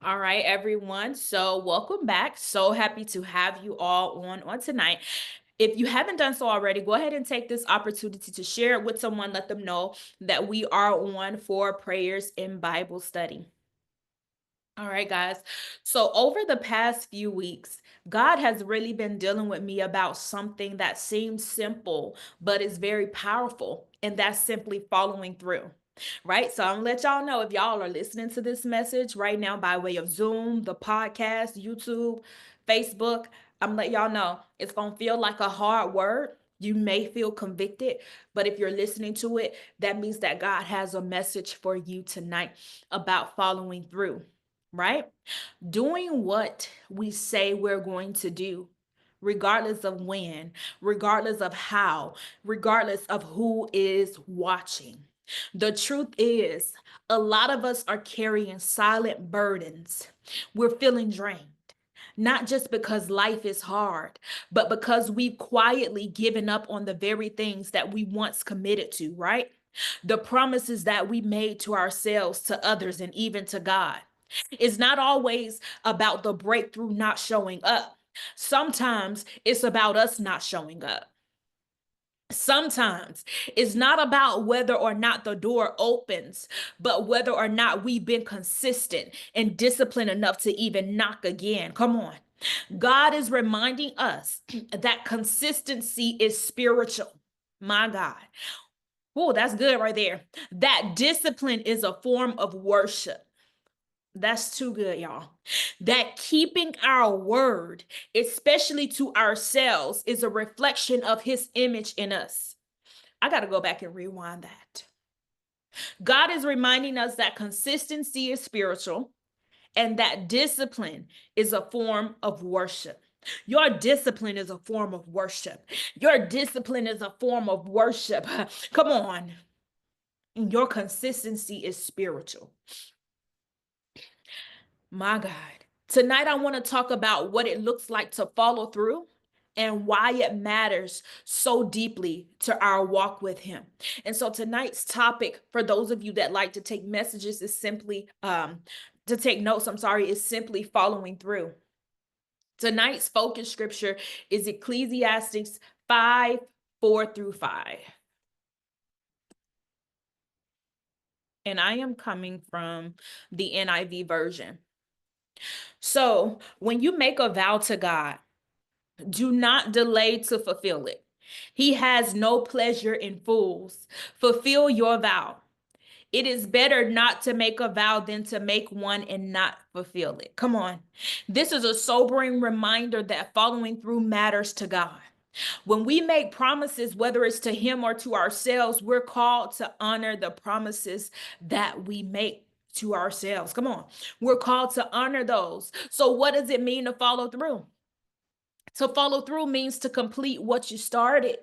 All right, everyone. So, welcome back. So happy to have you all on tonight. If you haven't done so already, go ahead and take this opportunity to share it with someone. Let them know that we are on for prayers in Bible study. All right, guys. So, over the past few weeks, God has really been dealing with me about something that seems simple, but is very powerful, and that's simply following through. Right. So, I'm gonna let y'all know if y'all are listening to this message right now by way of Zoom, the podcast, YouTube, Facebook. I'm gonna let y'all know it's gonna feel like a hard word. You may feel convicted, but if you're listening to it, that means that God has a message for you tonight about following through, right? Doing what we say we're going to do, regardless of when, regardless of how, regardless of who is watching. The truth is, a lot of us are carrying silent burdens. We're feeling drained. Not just because life is hard, but because we've quietly given up on the very things that we once committed to, right? The promises that we made to ourselves, to others, and even to God. It's not always about the breakthrough not showing up. Sometimes it's about us not showing up. Sometimes it's not about whether or not the door opens, but whether or not we've been consistent and disciplined enough to even knock again. Come on. God is reminding us that consistency is spiritual. My God. Oh, that's good right there. That discipline is a form of worship. That's too good, y'all. That keeping our word, especially to ourselves, is a reflection of his image in us. I got to go back and rewind that. God is reminding us that consistency is spiritual and that discipline is a form of worship. Your discipline is a form of worship. Your discipline is a form of worship. Come on. Your consistency is spiritual. My God. Tonight, I want to talk about what it looks like to follow through and why it matters so deeply to our walk with Him. And so, tonight's topic, for those of you that like to take messages, is simply to take notes, is simply following through. Tonight's focus scripture is Ecclesiastes 5:4-5. And I am coming from the NIV version. So, when you make a vow to God, do not delay to fulfill it. He has no pleasure in fools. Fulfill your vow. It is better not to make a vow than to make one and not fulfill it. Come on. This is a sobering reminder that following through matters to God. When we make promises, whether it's to Him or to ourselves, we're called to honor the promises that we make to ourselves. Come on. We're called to honor those. So, what does it mean to follow through? To follow through means to complete what you started.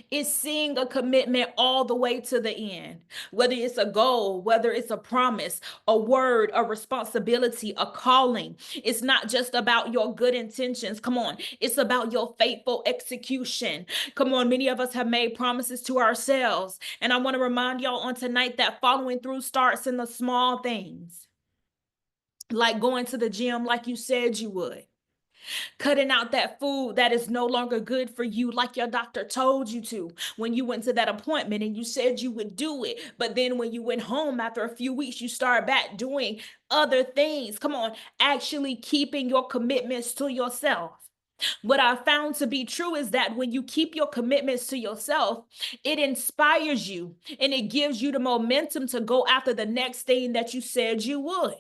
It's seeing a commitment all the way to the end, whether it's a goal, whether it's a promise, a word, a responsibility, a calling. It's not just about your good intentions. Come on. It's about your faithful execution. Come on. Many of us have made promises to ourselves. And I want to remind y'all on tonight that following through starts in the small things, like going to the gym like you said you would, cutting out that food that is no longer good for you, like your doctor told you to when you went to that appointment and you said you would do it. But then when you went home after a few weeks, you start back doing other things. Come on, actually keeping your commitments to yourself. What I found to be true is that when you keep your commitments to yourself, it inspires you and it gives you the momentum to go after the next thing that you said you would.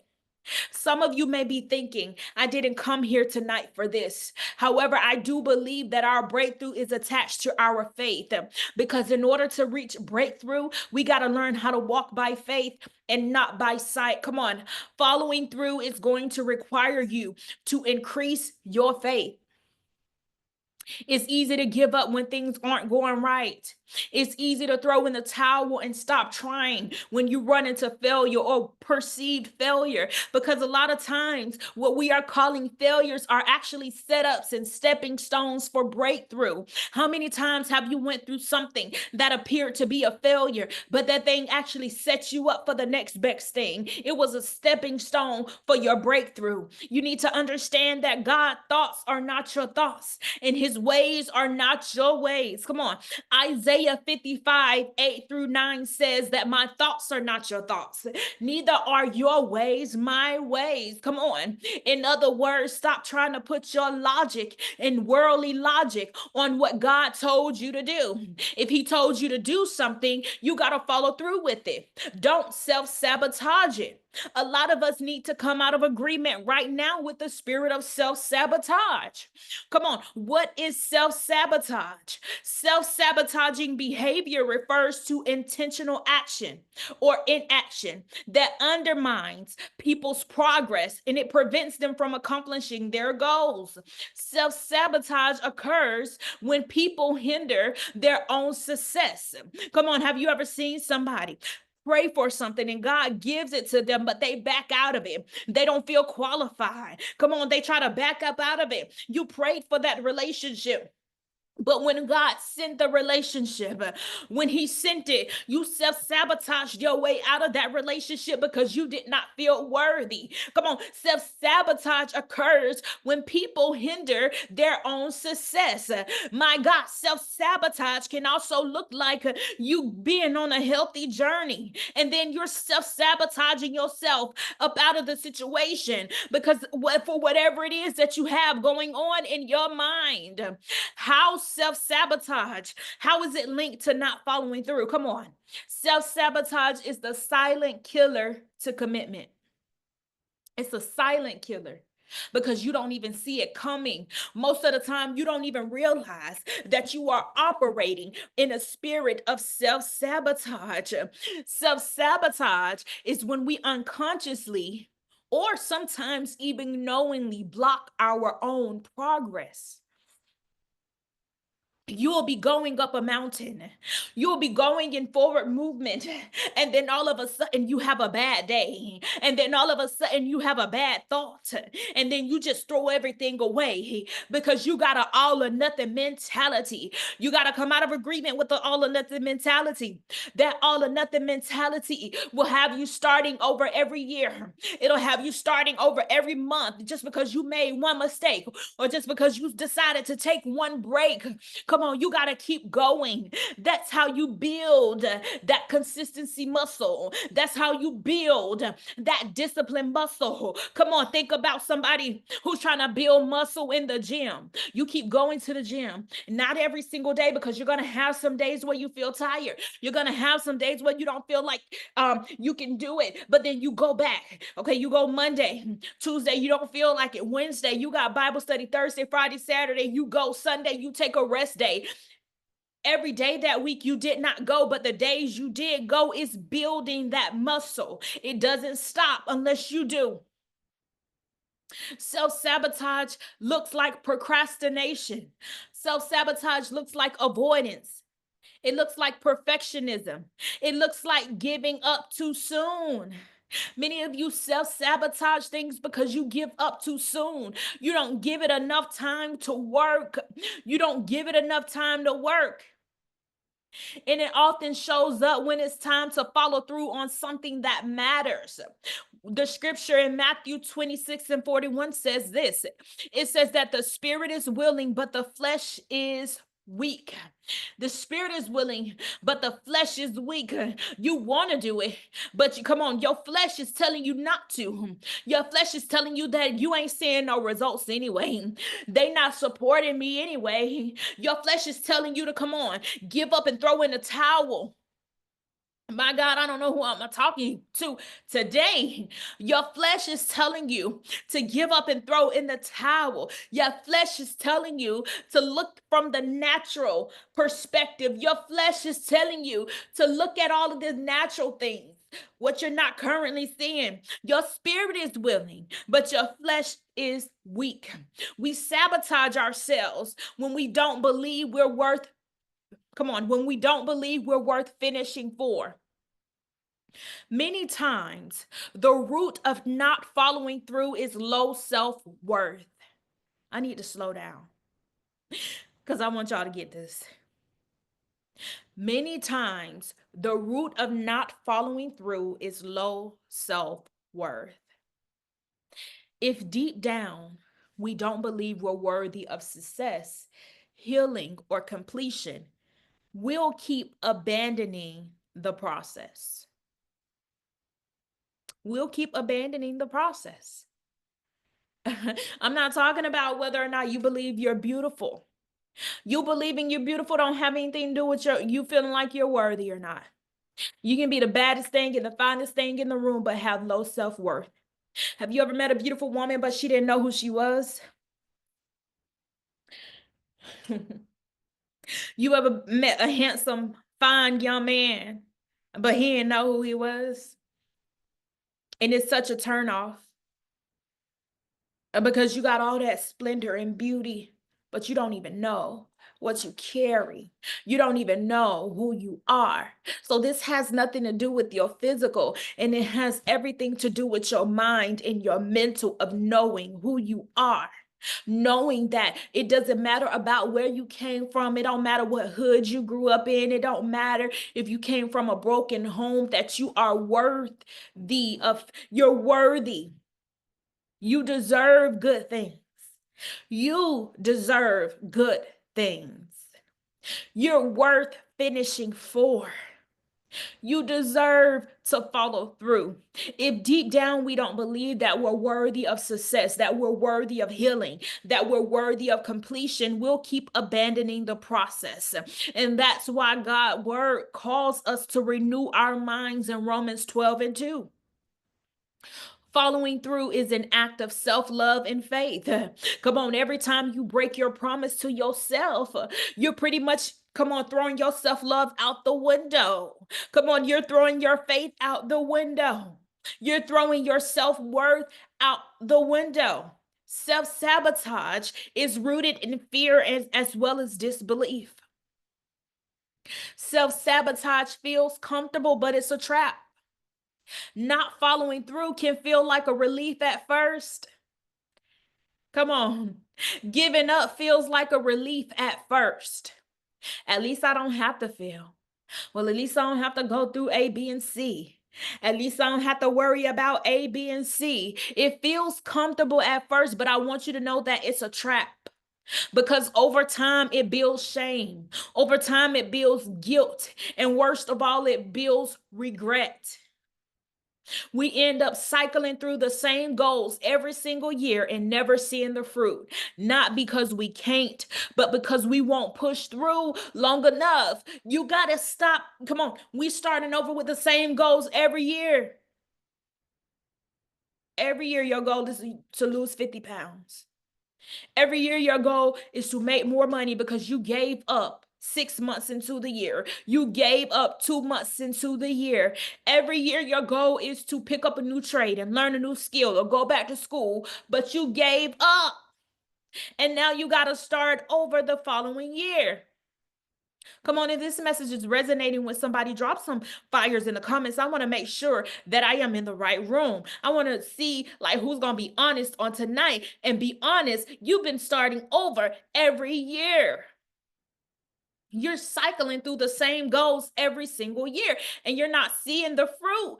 Some of you may be thinking, I didn't come here tonight for this. However, I do believe that our breakthrough is attached to our faith, because in order to reach breakthrough, we got to learn how to walk by faith and not by sight. Come on. Following through is going to require you to increase your faith. It's easy to give up when things aren't going right. It's easy to throw in the towel and stop trying when you run into failure or perceived failure. Because a lot of times, what we are calling failures are actually setups and stepping stones for breakthrough. How many times have you went through something that appeared to be a failure, but that thing actually set you up for the next best thing? It was a stepping stone for your breakthrough. You need to understand that God's thoughts are not your thoughts, and his ways are not your ways. Come on. Isaiah 55:8-9 says that my thoughts are not your thoughts, neither are your ways my ways. Come on. In other words, stop trying to put your logic and worldly logic on what God told you to do. If he told you to do something, you got to follow through with it. Don't self-sabotage it. A lot of us need to come out of agreement right now with the spirit of self-sabotage. Come on. What is self-sabotage? Self-sabotaging behavior refers to intentional action or inaction that undermines people's progress and it prevents them from accomplishing their goals. Self-sabotage occurs when people hinder their own success. Come on, have you ever seen somebody pray for something and God gives it to them, but they back out of it? They don't feel qualified. Come on, they try to back up out of it. You prayed for that relationship, but when God sent the relationship, when he sent it, you self-sabotaged your way out of that relationship because you did not feel worthy. Come on, self-sabotage occurs when people hinder their own success. My God, self-sabotage can also look like you being on a healthy journey, and then you're self-sabotaging yourself up out of the situation because for whatever it is that you have going on in your mind. How self-sabotage, how is it linked to not following through? Come on. Self-sabotage is the silent killer to commitment. It's a silent killer because you don't even see it coming. Most of the time, you don't even realize that you are operating in a spirit of self-sabotage. Self-sabotage is when we unconsciously or sometimes even knowingly block our own progress. You'll be going up a mountain. You'll be going in forward movement. And then all of a sudden you have a bad day. And then all of a sudden you have a bad thought. And then you just throw everything away because you got an all or nothing mentality. You got to come out of agreement with the all or nothing mentality. That all or nothing mentality will have you starting over every year. It'll have you starting over every month just because you made one mistake or just because you decided to take one break. Come on, you got to keep going. That's how you build that consistency muscle. That's how you build that discipline muscle. Come on, think about somebody who's trying to build muscle in the gym. You keep going to the gym, not every single day, because you're going to have some days where you feel tired. You're going to have some days where you don't feel like you can do it, but then you go back. Okay, you go Monday, Tuesday, you don't feel like it. Wednesday, you got Bible study. Thursday, Friday, Saturday, you go. Sunday, you take a rest day. Every day that week you did not go, but the days you did go is building that muscle. It doesn't stop unless you do. Self-sabotage looks like procrastination. Self-sabotage looks like avoidance. It looks like perfectionism. It looks like giving up too soon. Many of you self-sabotage things because you give up too soon. You don't give it enough time to work. You don't give it enough time to work. And it often shows up when it's time to follow through on something that matters. The scripture in Matthew 26:41 says this. It says that the spirit is willing, but the flesh is weak. The spirit is willing, but the flesh is weak. You want to do it, but come on, your flesh is telling you not to. Your flesh is telling you that you ain't seeing no results anyway. They not supporting me anyway. Your flesh is telling you to come on, give up and throw in the towel. My God, I don't know who I'm talking to today. Your flesh is telling you to give up and throw in the towel. Your flesh is telling you to look from the natural perspective. Your flesh is telling you to look at all of the natural things. what you're not currently seeing. Your spirit is willing, but your flesh is weak. We sabotage ourselves when we don't believe we're worth, when we don't believe we're worth finishing for. Many times, the root of not following through is low self-worth. I need to slow down because I want y'all to get this. Many times, the root of not following through is low self-worth. If deep down we don't believe we're worthy of success, healing, or completion, we'll keep abandoning the process. We'll keep abandoning the process. I'm not talking about whether or not you believe you're beautiful. You believing you're beautiful don't have anything to do with you feeling like you're worthy or not. You can be the baddest thing and the finest thing in the room, but have low self-worth. Have you ever met a beautiful woman, but she didn't know who she was? You ever met a handsome, fine young man, but he didn't know who he was? And it's such a turnoff because you got all that splendor and beauty, but you don't even know what you carry. You don't even know who you are. So this has nothing to do with your physical, and it has everything to do with your mind and your mental of knowing who you are. Knowing that it doesn't matter about where you came from. It don't matter what hood you grew up in. It don't matter if you came from a broken home, that you are you're worthy. You deserve good things. You deserve good things. You're worth finishing for. You deserve to follow through. If deep down we don't believe that we're worthy of success, that we're worthy of healing, that we're worthy of completion, we'll keep abandoning the process. And that's why God's word calls us to renew our minds in Romans 12:2. Following through is an act of self-love and faith. Come on, every time you break your promise to yourself, you're pretty much, throwing your self-love out the window. Come on, you're throwing your faith out the window. You're throwing your self-worth out the window. Self-sabotage is rooted in fear as well as disbelief. Self-sabotage feels comfortable, but it's a trap. Not following through can feel like a relief at first. Come on. Giving up feels like a relief at first. At least I don't have to feel. Well, at least I don't have to go through A, B, and C. At least I don't have to worry about A, B, and C. It feels comfortable at first, but I want you to know that it's a trap. Because over time, it builds shame. Over time, it builds guilt. And worst of all, it builds regret. We end up cycling through the same goals every single year and never seeing the fruit. Not because we can't, but because we won't push through long enough. You got to stop. Come on. We starting over with the same goals every year. Every year your goal is to lose 50 pounds. Every year your goal is to make more money because you gave up 6 months into the year. You gave up 2 months into the year. Every year your goal is to pick up a new trade and learn a new skill or go back to school, but you gave up. And now you got to start over the following year. Come on, if this message is resonating with somebody, drop some fires in the comments. I want to make sure that I am in the right room. I want to see like who's going to be honest on tonight. And be honest, you've been starting over every year. You're cycling through the same goals every single year and you're not seeing the fruit.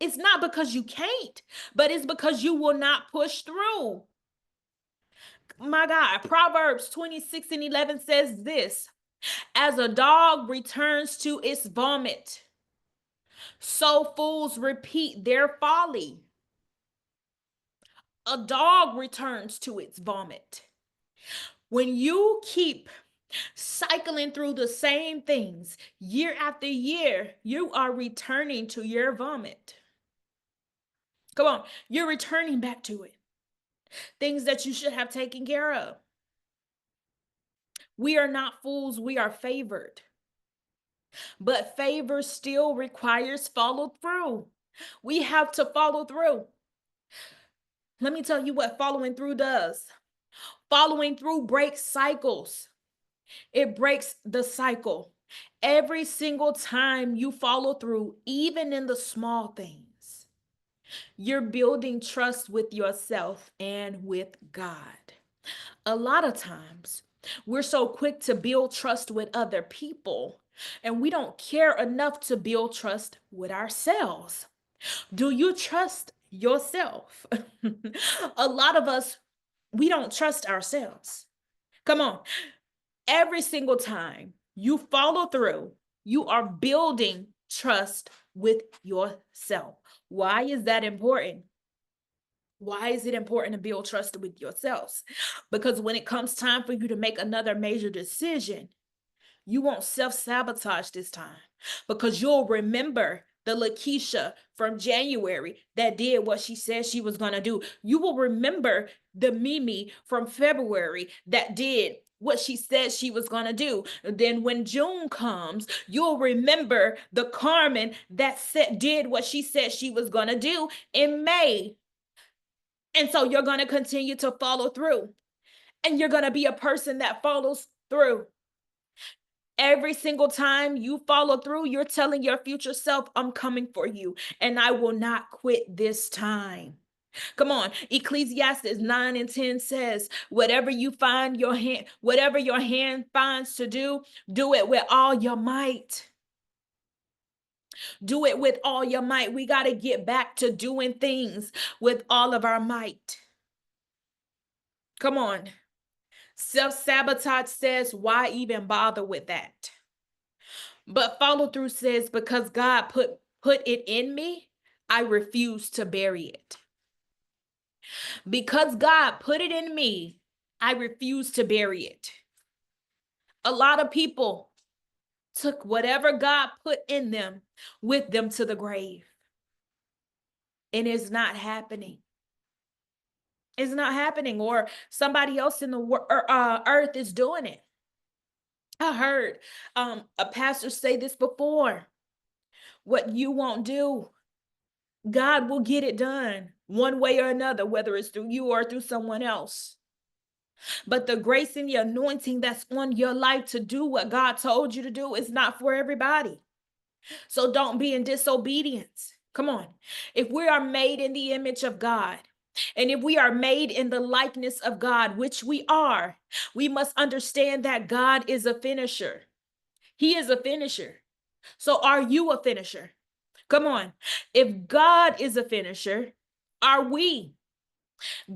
It's not because you can't, but it's because you will not push through. My God, Proverbs 26:11 says this: as a dog returns to its vomit, so fools repeat their folly. A dog returns to its vomit. When you keep cycling through the same things year after year, you are returning to your vomit. Come on, you're returning back to it. Things that you should have taken care of. We are not fools, we are favored. But favor still requires follow through. We have to follow through. Let me tell you what following through does. Following through breaks cycles. It breaks the cycle. Every single time you follow through, even in the small things, you're building trust with yourself and with God. A lot of times, we're so quick to build trust with other people, and we don't care enough to build trust with ourselves. Do you trust yourself? A lot of us, we don't trust ourselves. Come on. Every single time you follow through, you are building trust with yourself. Why is that important? Why is it important to build trust with yourselves? Because when it comes time for you to make another major decision, you won't self-sabotage this time, because you'll remember the Lekeshia from January that did what she said she was going to do. You will remember the Mimi from February that did what she said she was going to do. Then when June comes, you'll remember the Carmen that did what she said she was going to do in May. And so you're going to continue to follow through, and you're going to be a person that follows through. Every single time you follow through, you're telling your future self, I'm coming for you, and I will not quit this time. Come on. Ecclesiastes 9 and 10 says, whatever your hand finds to do it with all your might. Do it with all your might. We got to get back to doing things with all of our might. Come on. Self-sabotage says, why even bother with that? But follow through says, because God put it in me, I refuse to bury it. Because God put it in me, I refuse to bury it. A lot of people took whatever God put in them with them to the grave. And it's not happening. It's not happening, or somebody else in the earth is doing it. I heard a pastor say this before. What you won't do, God will get it done one way or another, whether it's through you or through someone else. But the grace and the anointing that's on your life to do what God told you to do is not for everybody. So don't be in disobedience. Come on. If we are made in the image of God, and if we are made in the likeness of God, which we are, we must understand that God is a finisher. He is a finisher. So are you a finisher? Come on. If God is a finisher, are we?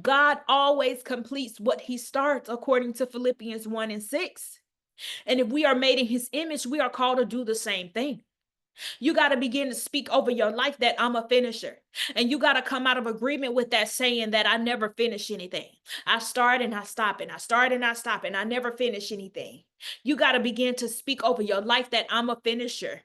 God always completes what he starts, according to Philippians 1 and 6. And if we are made in his image, we are called to do the same thing. You got to begin to speak over your life that I'm a finisher. And you got to come out of agreement with that saying that I never finish anything. I start and I stop, and I start and I stop, and I never finish anything. You got to begin to speak over your life that I'm a finisher.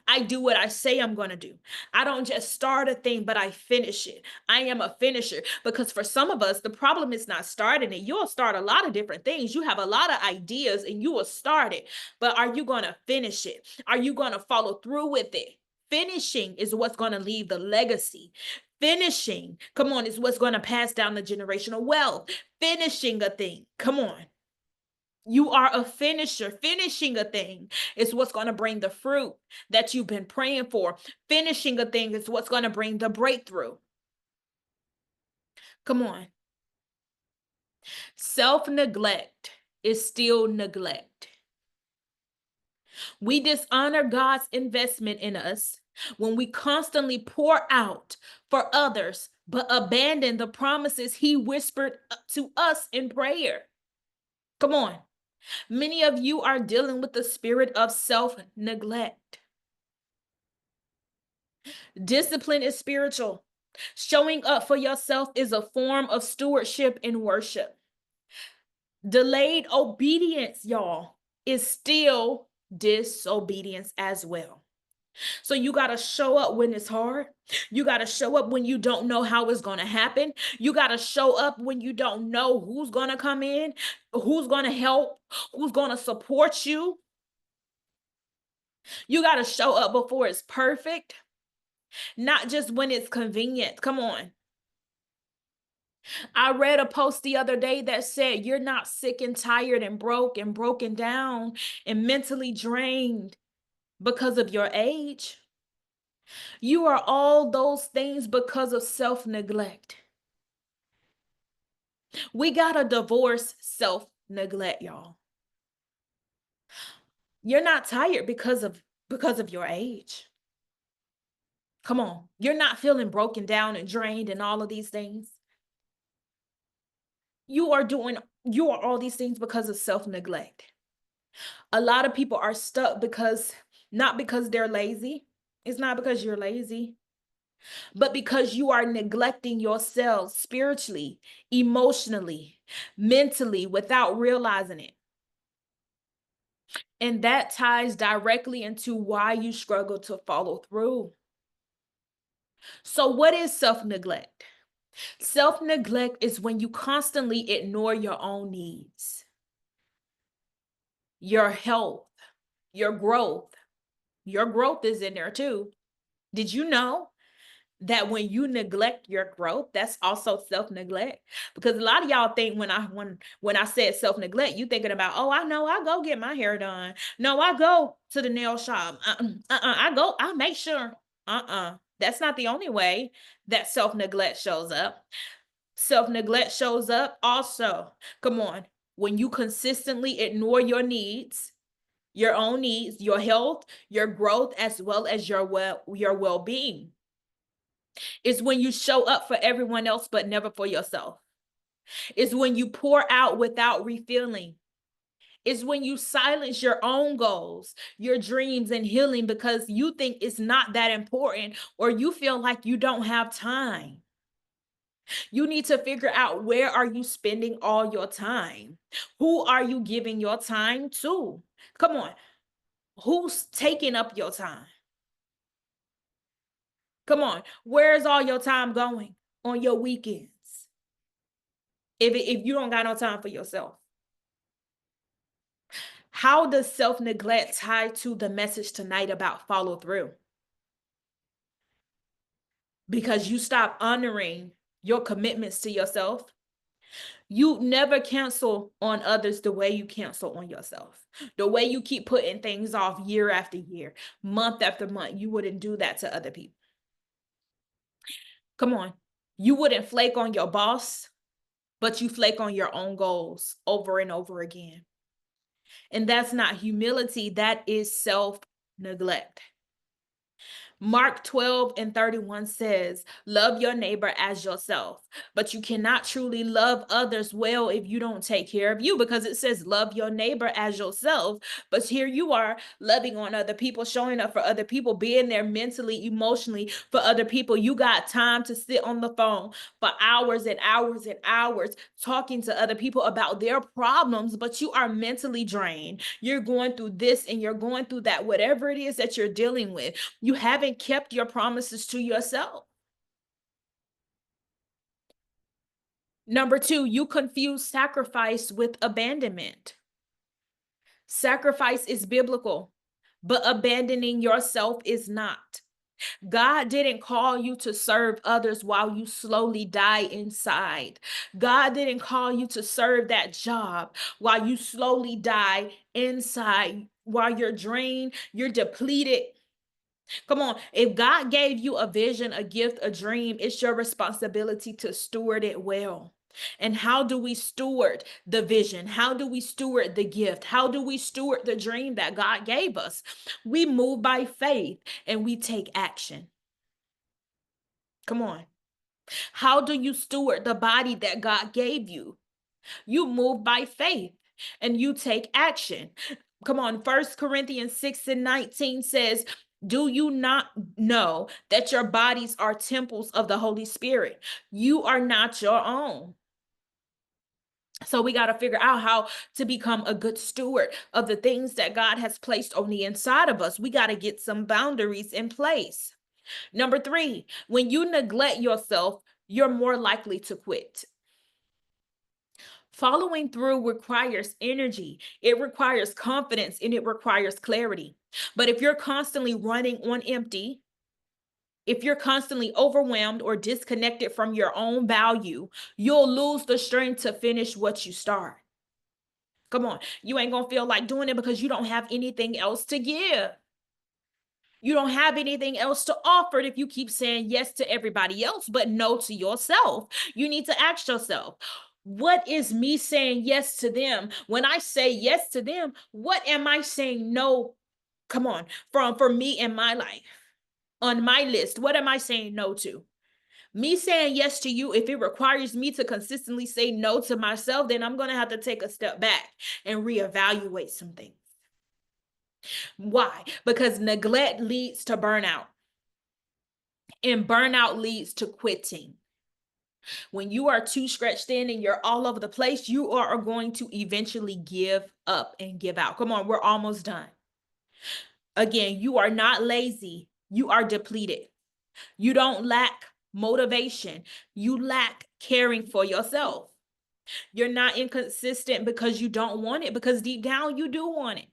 I do what I say I'm going to do. I don't just start a thing, but I finish it. I am a finisher. Because for some of us, the problem is not starting it. You'll start a lot of different things. You have a lot of ideas and you will start it. But are you going to finish it? Are you going to follow through with it? Finishing is what's going to leave the legacy. Finishing, come on, is what's going to pass down the generational wealth. Finishing a thing, come on. You are a finisher. Finishing a thing is what's going to bring the fruit that you've been praying for. Finishing a thing is what's going to bring the breakthrough. Come on. Self-neglect is still neglect. We dishonor God's investment in us when we constantly pour out for others, but abandon the promises he whispered to us in prayer. Come on. Many of you are dealing with the spirit of self-neglect. Discipline is spiritual. Showing up for yourself is a form of stewardship and worship. Delayed obedience, y'all, is still disobedience as well. So you got to show up when it's hard. You got to show up when you don't know how it's going to happen. You got to show up when you don't know who's going to come in, who's going to help, who's going to support you. You got to show up before it's perfect, not just when it's convenient. Come on. I read a post the other day that said you're not sick and tired and broke and broken down and mentally drained because of your age. You are all those things because of self-neglect. We got to divorce self-neglect, y'all. You're not tired because of your age. Come on. You're not feeling broken down and drained and all of these things. You are all these things because of self-neglect. A lot of people are stuck not because they're lazy. It's not because you're lazy, but because you are neglecting yourself spiritually, emotionally, mentally without realizing it. And that ties directly into why you struggle to follow through. So what is self-neglect? Self-neglect is when you constantly ignore your own needs, your health, your growth. Your growth is in there too. Did you know that when you neglect your growth, that's also self-neglect? Because a lot of y'all think when I said self-neglect, you thinking about, oh, I know, I go get my hair done. No, I go to the nail shop. I make sure. That's not the only way that self-neglect shows up. Self-neglect shows up also, come on, when you consistently ignore your needs, your own needs, your health, your growth, as well as your well-being. It's when you show up for everyone else, but never for yourself. It's when you pour out without refilling. It's when you silence your own goals, your dreams, and healing because you think it's not that important or you feel like you don't have time. You need to figure out, where are you spending all your time? Who are you giving your time to? Come on. Who's taking up your time? Come on. Where's all your time going on your weekends? If you don't got no time for yourself. How does self-neglect tie to the message tonight about follow through? Because you stop honoring your commitments to yourself. You never cancel on others the way you cancel on yourself. The way you keep putting things off year after year, month after month, you wouldn't do that to other people. Come on. You wouldn't flake on your boss, but you flake on your own goals over and over again. And that's not humility, that is self-neglect. Mark 12:31 says, love your neighbor as yourself. But you cannot truly love others well if you don't take care of you, because it says love your neighbor as yourself. But here you are loving on other people, showing up for other people, being there mentally, emotionally for other people. You got time to sit on the phone for hours and hours and hours talking to other people about their problems, but you are mentally drained. You're going through this and you're going through that, whatever it is that you're dealing with. You haven't kept your promises to yourself. Number two, you confuse sacrifice with abandonment. Sacrifice is biblical, but abandoning yourself is not. God didn't call you to serve others while you slowly die inside. God didn't call you to serve that job while you slowly die inside, while you're drained, you're depleted. Come on. If God gave you a vision, a gift, a dream, it's your responsibility to steward it well. And how do we steward the vision? How do we steward the gift? How do we steward the dream that God gave us? We move by faith and we take action. Come on. How do you steward the body that God gave you? You move by faith and you take action. Come on, 1 Corinthians 6:19 says, do you not know that your bodies are temples of the Holy Spirit? You are not your own. So we got to figure out how to become a good steward of the things that God has placed on the inside of us. We got to get some boundaries in place. Number three, when you neglect yourself, you're more likely to quit. Following through requires energy, it requires confidence, and it requires clarity. But if you're constantly running on empty, if you're constantly overwhelmed or disconnected from your own value, you'll lose the strength to finish what you start. Come on, you ain't gonna feel like doing it because you don't have anything else to give. You don't have anything else to offer if you keep saying yes to everybody else, but no to yourself. You need to ask yourself, what is me saying yes to them? When I say yes to them, what am I saying no? Come on, for me in my life, on my list, what am I saying no to? Me saying yes to you, if it requires me to consistently say no to myself, then I'm going to have to take a step back and reevaluate some things. Why? Because neglect leads to burnout, and burnout leads to quitting. When you are too stretched in and you're all over the place, you are going to eventually give up and give out. Come on, we're almost done. Again, you are not lazy. You are depleted. You don't lack motivation. You lack caring for yourself. You're not inconsistent because you don't want it, because deep down you do want it.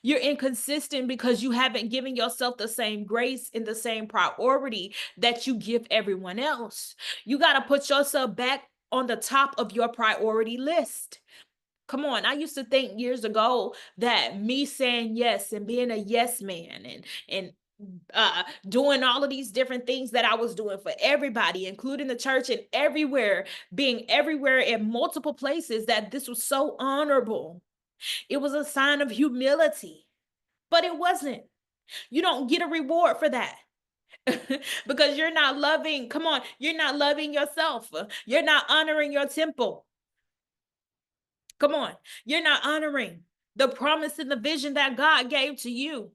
You're inconsistent because you haven't given yourself the same grace and the same priority that you give everyone else. You got to put yourself back on the top of your priority list. Come on, I used to think years ago that me saying yes and being a yes man and doing all of these different things that I was doing for everybody, including the church and everywhere, being everywhere in multiple places, that this was so honorable. It was a sign of humility, but it wasn't. You don't get a reward for that. Because you're not loving, come on, you're not loving yourself. You're not honoring your temple. Come on, you're not honoring the promise and the vision that God gave to you.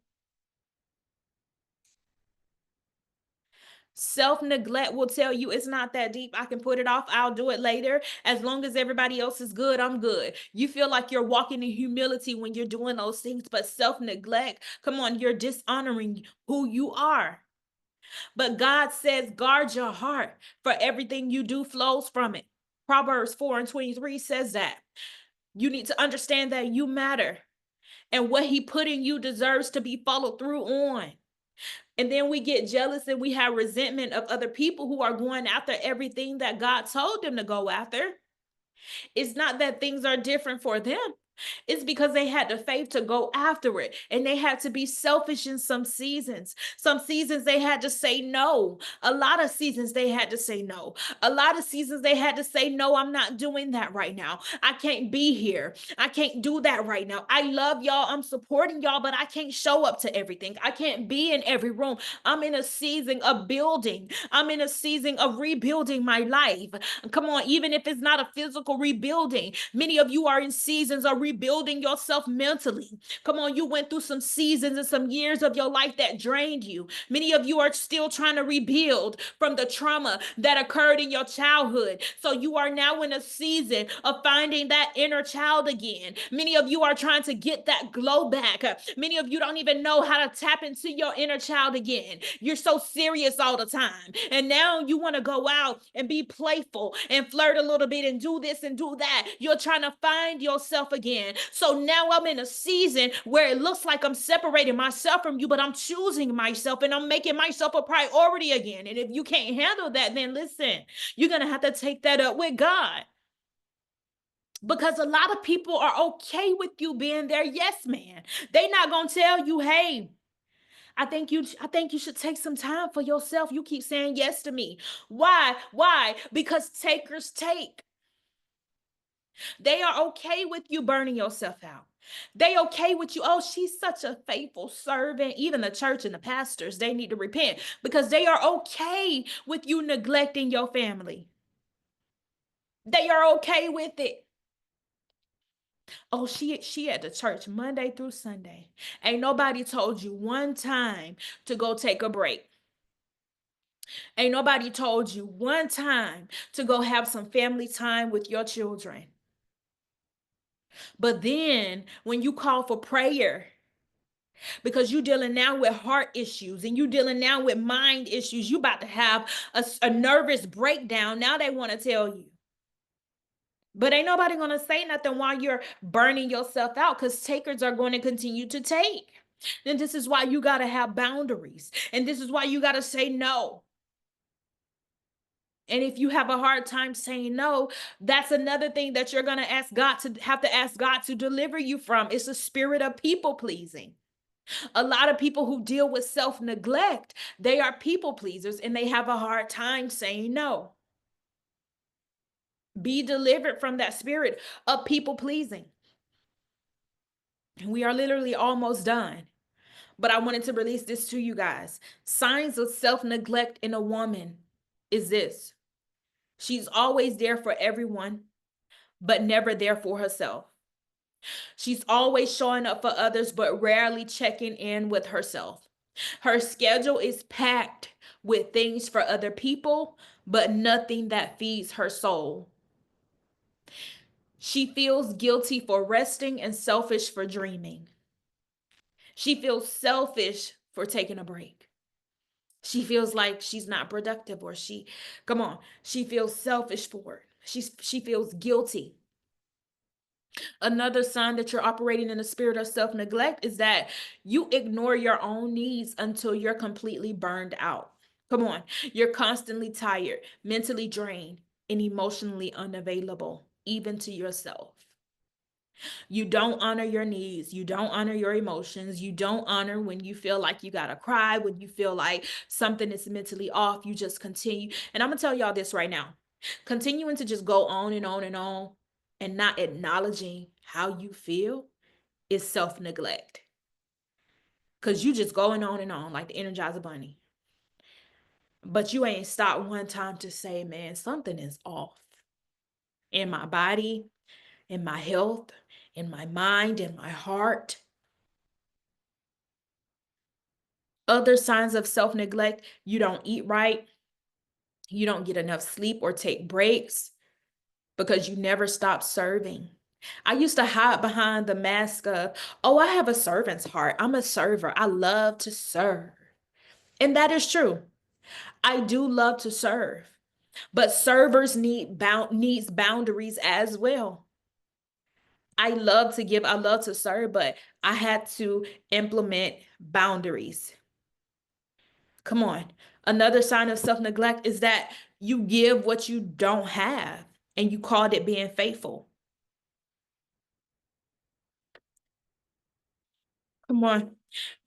Self-neglect will tell you it's not that deep. I can put it off. I'll do it later. As long as everybody else is good, I'm good. You feel like you're walking in humility when you're doing those things, but self-neglect, come on, you're dishonoring who you are. But God says, guard your heart, for everything you do flows from it. Proverbs 4:23 says that. You need to understand that you matter, and what he put in you deserves to be followed through on. And then we get jealous and we have resentment of other people who are going after everything that God told them to go after. It's not that things are different for them. It's because they had the faith to go after it, and they had to be selfish in some seasons. Some seasons they had to say no. A lot of seasons they had to say no. A lot of seasons they had to say, no, I'm not doing that right now. I can't be here. I can't do that right now. I love y'all. I'm supporting y'all, but I can't show up to everything. I can't be in every room. I'm in a season of building. I'm in a season of rebuilding my life. Come on, even if it's not a physical rebuilding, many of you are in seasons of rebuilding yourself mentally. Come on, you went through some seasons and some years of your life that drained you. Many of you are still trying to rebuild from the trauma that occurred in your childhood. So you are now in a season of finding that inner child again. Many of you are trying to get that glow back. Many of you don't even know how to tap into your inner child again. You're so serious all the time. And now you want to go out and be playful and flirt a little bit and do this and do that. You're trying to find yourself again. So now I'm in a season where it looks like I'm separating myself from you, but I'm choosing myself and I'm making myself a priority again. And if you can't handle that, then listen, you're going to have to take that up with God. Because a lot of people are okay with you being their yes man. They're not going to tell you, hey, I think you should take some time for yourself. You keep saying yes to me. Why? Because takers take. They are okay with you burning yourself out. They okay with you. Oh, she's such a faithful servant. Even the church and the pastors, they need to repent because they are okay with you neglecting your family. They are okay with it. Oh, she at the church Monday through Sunday. Ain't nobody told you one time to go take a break. Ain't nobody told you one time to go have some family time with your children. But then when you call for prayer, because you dealing now with heart issues and you dealing now with mind issues, you about to have a nervous breakdown. Now they want to tell you. But ain't nobody going to say nothing while you're burning yourself out, because takers are going to continue to take. then this is why you got to have boundaries. And this is why you got to say no. And if you have a hard time saying no, that's another thing that you're going to ask God to have to ask God to deliver you from. It's a spirit of people pleasing. A lot of people who deal with self-neglect, they are people pleasers and they have a hard time saying no. Be delivered from that spirit of people pleasing. We are literally almost done. But I wanted to release this to you guys. Signs of self-neglect in a woman is this. She's always there for everyone, but never there for herself. She's always showing up for others, but rarely checking in with herself. Her schedule is packed with things for other people, but nothing that feeds her soul. She feels guilty for resting and selfish for dreaming. She feels selfish for taking a break. She feels like she's not productive, or she feels selfish for it. She feels guilty. Another sign that you're operating in a spirit of self-neglect is that you ignore your own needs until you're completely burned out. You're constantly tired, mentally drained, and emotionally unavailable, even to yourself. You don't honor your needs. You don't honor your emotions. You don't honor when you feel like you gotta cry, when you feel like something is mentally off. You just continue. And I'm gonna tell y'all this right now. Continuing to just go on and on and on and not acknowledging how you feel is self-neglect. Because you just going on and on like the Energizer Bunny. But you ain't stopped one time to say, man, something is off in my body, in my health, in my mind, in my heart. Other signs of self-neglect: you don't eat right, you don't get enough sleep or take breaks because you never stop serving. I used to hide behind the mask of, oh, I have a servant's heart. I'm a server. I love to serve. And that is true. I do love to serve, but servers needs boundaries as well. I love to give, I love to serve, but I had to implement boundaries. Come on. Another sign of self-neglect is that you give what you don't have and you called it being faithful. Come on.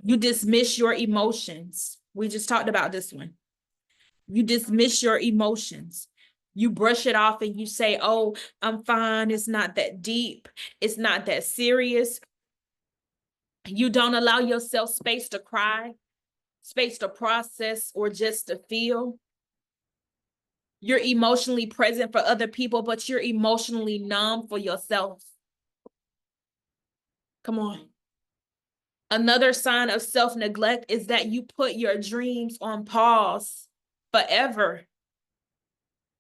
You dismiss your emotions. We just talked about this one. You dismiss your emotions. You brush it off and you say, oh, I'm fine. It's not that deep. It's not that serious. You don't allow yourself space to cry, space to process, or just to feel. You're emotionally present for other people, but you're emotionally numb for yourself. Come on. Another sign of self-neglect is that you put your dreams on pause forever.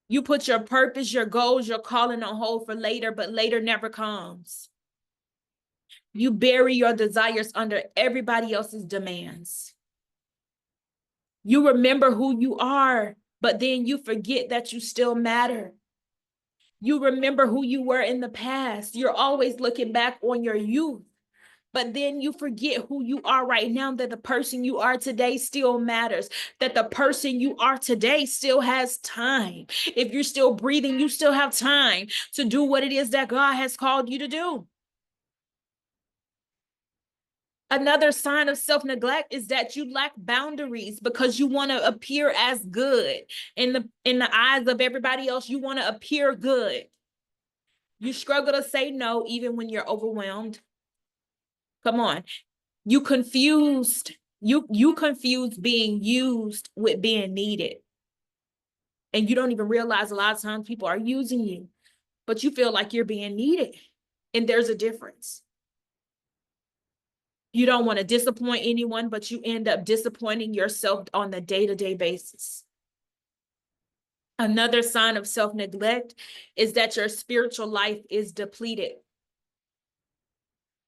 You put your purpose, your goals, your calling on hold for later, but later never comes. You bury your desires under everybody else's demands. You remember who you are, but then you forget that you still matter. You remember who you were in the past. You're always looking back on your youth, but then you forget who you are right now, that the person you are today still matters, that the person you are today still has time. If you're still breathing, you still have time to do what it is that God has called you to do. Another sign of self-neglect is that you lack boundaries because you want to appear as good in the eyes of everybody else. You want to appear good. You struggle to say no even when you're overwhelmed. Come on. You confused. You confuse being used with being needed. And you don't even realize a lot of times people are using you, but you feel like you're being needed. And there's a difference. You don't want to disappoint anyone, but you end up disappointing yourself on the day-to-day basis. Another sign of self-neglect is that your spiritual life is depleted.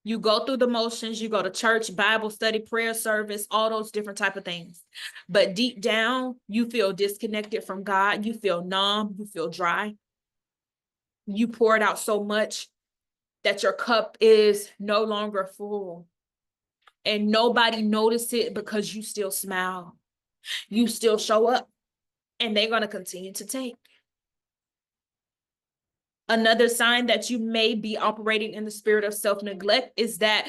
You go through the motions, you go to church, Bible study, prayer service, all those different type of things. But deep down, you feel disconnected from God. You feel numb, you feel dry. You poured out so much that your cup is no longer full. and nobody noticed it because you still smile. You still show up, and they're going to continue to take. Another sign that you may be operating in the spirit of self-neglect is that,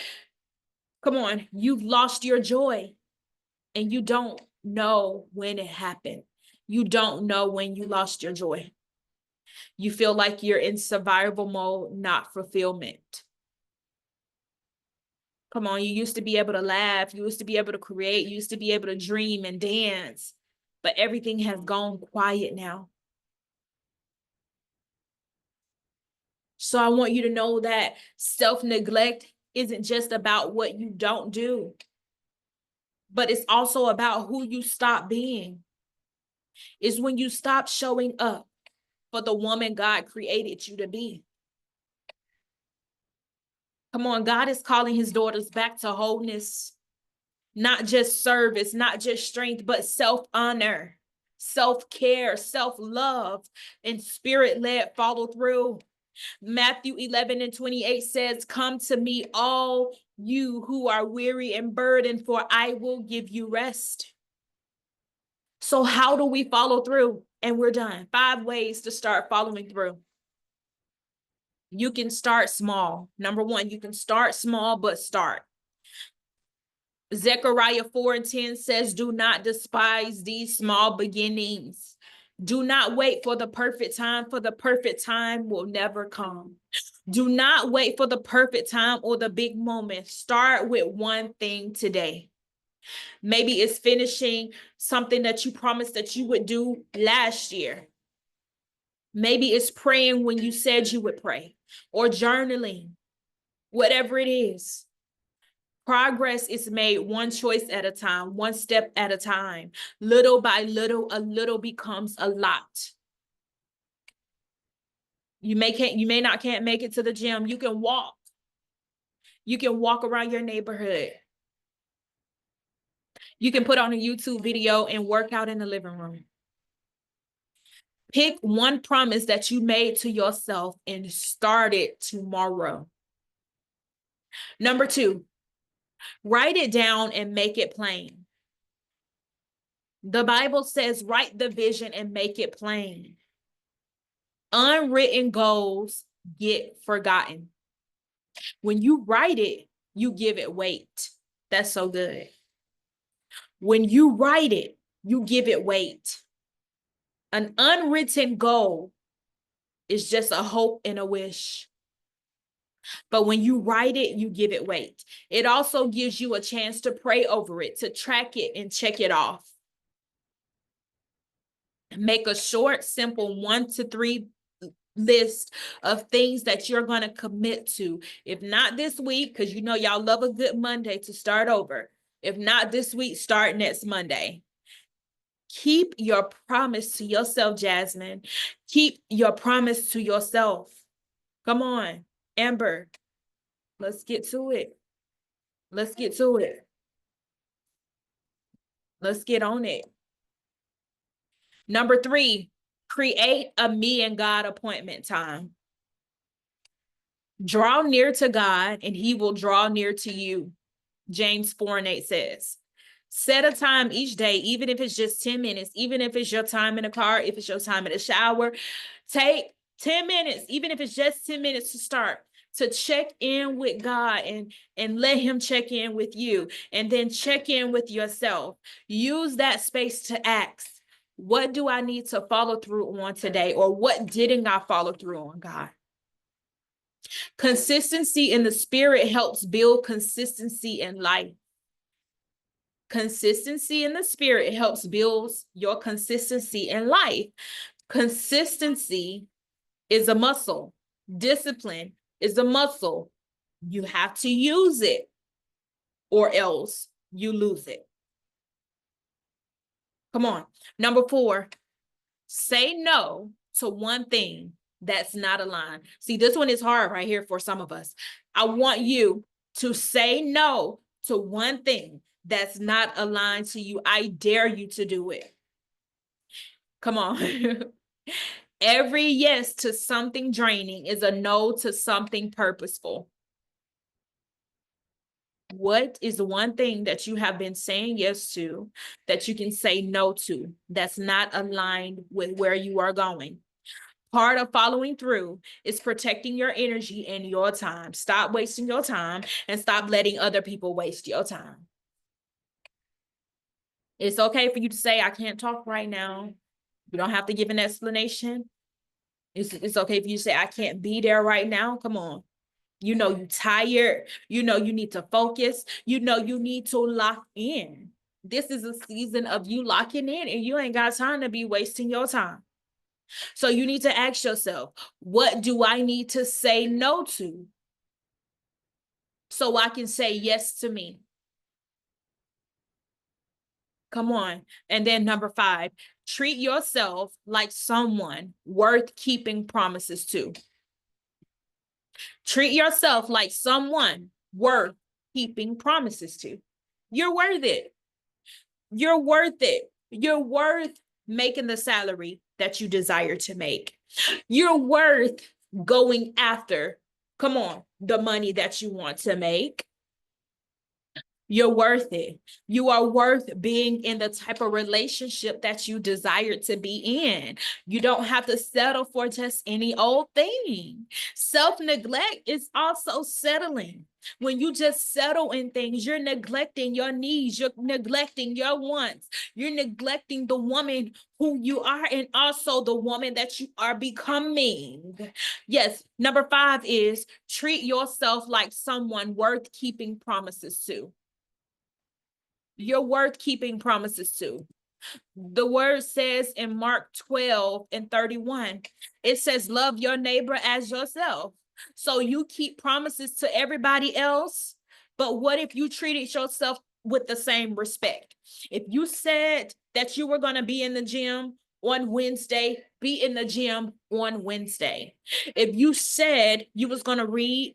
come on, you've lost your joy and you don't know when it happened. You don't know when you lost your joy. You feel like you're in survival mode, not fulfillment. Come on, you used to be able to laugh. You used to be able to create. You used to be able to dream and dance. But everything has gone quiet now. So I want you to know that self-neglect isn't just about what you don't do, but it's also about who you stop being. It's when you stop showing up for the woman God created you to be. Come on, God is calling his daughters back to wholeness, not just service, not just strength, but self-honor, self-care, self-love, and spirit-led follow through. Matthew 11:28 says, "Come to me, all you who are weary and burdened, for I will give you rest." So how do we follow through? And we're done. 5 ways to start following through. You can start small. Number 1, you can start small, but start. Zechariah 4:10 says, "Do not despise these small beginnings. Do not wait for the perfect time, for the perfect time will never come." Do not wait for the perfect time or the big moment. Start with one thing today. Maybe it's finishing something that you promised that you would do last year. Maybe it's praying when you said you would pray, or journaling, whatever it is. Progress is made one choice at a time, one step at a time. Little by little, a little becomes a lot. You may not can't make it to the gym. You can walk. You can walk around your neighborhood. You can put on a YouTube video and work out in the living room. Pick one promise that you made to yourself and start it tomorrow. Number 2, write it down and make it plain. The Bible says, write the vision and make it plain. Unwritten goals get forgotten. When you write it, you give it weight. That's so good. When you write it, you give it weight. An unwritten goal is just a hope and a wish. But when you write it, you give it weight. It also gives you a chance to pray over it, to track it and check it off. Make a short, simple 1 to 3 list of things that you're going to commit to. If not this week, because you know y'all love a good Monday to start over. If not this week, start next Monday. Keep your promise to yourself, Jasmine. Keep your promise to yourself. Come on, Amber. Let's get to it. Let's get to it. Let's get on it. Number 3, create a me and God appointment time. Draw near to God and he will draw near to you. James 4:8 says, set a time each day, even if it's just 10 minutes, even if it's your time in the car, if it's your time in the shower, take 10 minutes, even if it's just 10 minutes to start, to check in with God and let him check in with you, and then check in with yourself. Use that space to ask, what do I need to follow through on today? Or what didn't I follow through on, God? Consistency in the spirit helps build consistency in life. Consistency in the spirit helps build your consistency in life. Consistency is a muscle. Discipline is a muscle. You have to use it or else you lose it. Come on. Number 4, say no to one thing that's not aligned. See, this one is hard right here for some of us. I want you to say no to one thing that's not aligned to you. I dare you to do it. Come on. Every yes to something draining is a no to something purposeful. What is the one thing that you have been saying yes to that you can say no to that's not aligned with where you are going? Part of following through is protecting your energy and your time. Stop wasting your time and stop letting other people waste your time. It's okay for you to say, I can't talk right now. You don't have to give an explanation. It's okay if you say, I can't be there right now. Come on. You know you're tired. You know you need to focus. You know you need to lock in. This is a season of you locking in, and you ain't got time to be wasting your time. So you need to ask yourself, what do I need to say no to so I can say yes to me? Come on. And then number 5, treat yourself like someone worth keeping promises to. Treat yourself like someone worth keeping promises to. You're worth it. You're worth it. You're worth making the salary that you desire to make. You're worth going after, come on, the money that you want to make. You're worth it. You are worth being in the type of relationship that you desire to be in. You don't have to settle for just any old thing. Self-neglect is also settling. When you just settle in things, you're neglecting your needs, you're neglecting your wants, you're neglecting the woman who you are and also the woman that you are becoming. Yes, number 5 is treat yourself like someone worth keeping promises to. You're worth keeping promises to. The word says in Mark 12:31, it says, love your neighbor as yourself. So you keep promises to everybody else, but what if you treated yourself with the same respect? If you said that you were going to be in the gym on Wednesday, be in the gym on Wednesday. If you said you was going to read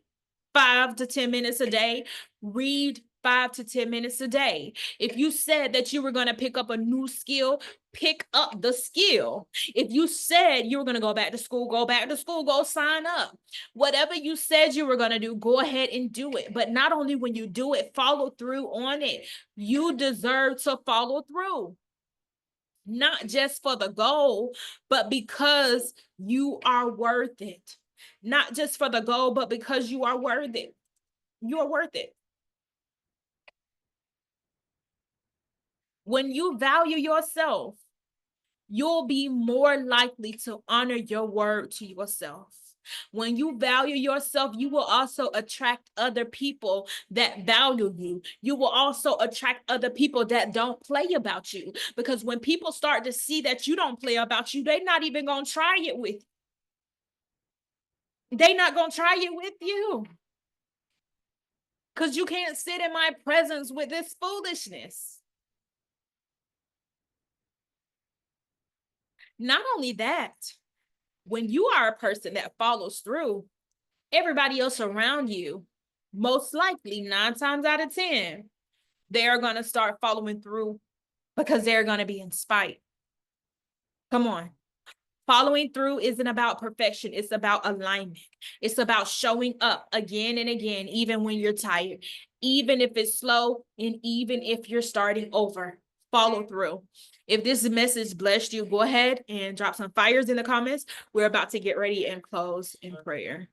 5 to 10 minutes a day, read 5 to 10 minutes a day. If you said that you were going to pick up a new skill, pick up the skill. If you said you were going to go back to school, go back to school, go sign up. Whatever you said you were going to do, go ahead and do it. But not only when you do it, follow through on it. You deserve to follow through. Not just for the goal, but because you are worth it. Not just for the goal, but because you are worth it. You are worth it. When you value yourself, you'll be more likely to honor your word to yourself. When you value yourself, you will also attract other people that value you. You will also attract other people that don't play about you. Because when people start to see that you don't play about you, they're not even going to try it with you. They're not going to try it with you. Because you can't sit in my presence with this foolishness. Not only that, when you are a person that follows through, everybody else around you, most likely 9 times out of 10, they're going to start following through because they're going to be inspired. Come on. Following through isn't about perfection. It's about alignment. It's about showing up again and again, even when you're tired, even if it's slow, and even if you're starting over. Follow through. If this message blessed you, go ahead and drop some fires in the comments. We're about to get ready and close in prayer.